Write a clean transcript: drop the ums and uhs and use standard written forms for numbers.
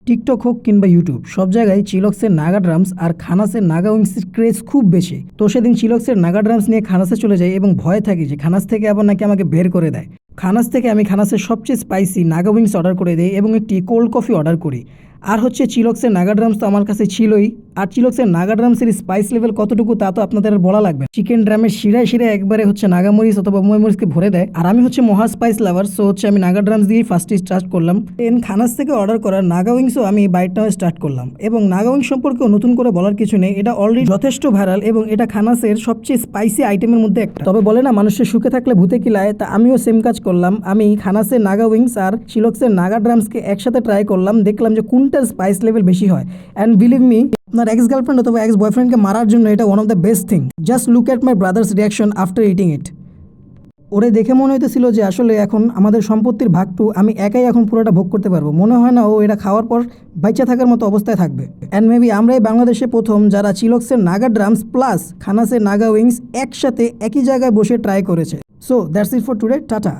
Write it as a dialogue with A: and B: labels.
A: TikTok হোক কিংবা YouTube, সব জায়গায় চিলক্সের নাগা ড্রামস আর খানাসের নাগা উইংসের ক্রেজ খুব বেশি। তো সেদিন চিলক্সের নাগা ড্রামস নিয়ে খানাসে চলে যাই এবং ভয় থাকি যে খানাস থেকে আবার নাকি আমাকে বের করে দেয়। খানাস থেকে আমি খানাসের সবচেয়ে স্পাইসি নাগা উইংস অর্ডার করে দিই এবং একটি কোল্ড কফি অর্ডার করি। আর হচ্ছে চিলক্সের নাগা ড্রামস তো আমার কাছে ছিলই। আর চিলক্সের নাগা ড্রামসের স্পাইস লেভেল কতটুকু তা তো আপনাদের বলা লাগবে। চিকেন ড্রামের শিরায় শিরায় একবারে হচ্ছে নাগা মরিচ অথবা ময় মরিচকে ভরে দেয়। আর আমি হচ্ছে মহা স্পাইস লাভার, সো হচ্ছে আমি নাগা ড্রামস দিয়েই ফার্স্টে স্টার্ট করলাম। দেন খানাস থেকে অর্ডার করা নাগা উইংসও আমি বাইটটাও স্টার্ট করলাম। এবং নাগা উইংস সম্পর্কেও নতুন করে বলার কিছু নেই, এটা অলরেডি যথেষ্ট ভাইরাল এবং এটা খানাসের সবচেয়ে স্পাইসি আইটেমের মধ্যে একটা। তবে বলে না মানুষের সুখে থাকলে ভূতে কিলায়, তা আমিও সেম কাজ করলাম। আমি খানাসের নাগা উইংস আর চিলক্সের নাগা ড্রামসকে একসাথে ট্রাই করলাম, দেখলাম যে কোনটার স্পাইস লেভেল বেশি হয়। অ্যান্ড বিলিভ মি, আপনার এক্স গার্লফ্রেন্ড অথবা এক্স বয়ফ্রেন্ডকে মারার জন্য এটা one of the best thing. Just look at my brother's reaction after eating it. ওরে দেখে মনে হইতেছিল যে আসলে এখন আমাদের সম্পত্তির ভাগটু আমি একাই এখন পুরোটা ভোগ করতে পারবো। মনে হয় না ও এটা খাওয়ার পর বাচ্চা থাকার মতো অবস্থায় থাকবে। অ্যান্ড মেবি আমরাই বাংলাদেশে প্রথম যারা চিলক্সের নাগা ড্রামস প্লাস খানাসের নাগা উইংস একসাথে একই জায়গায় বসে ট্রাই করেছে। So that's it for today, tata.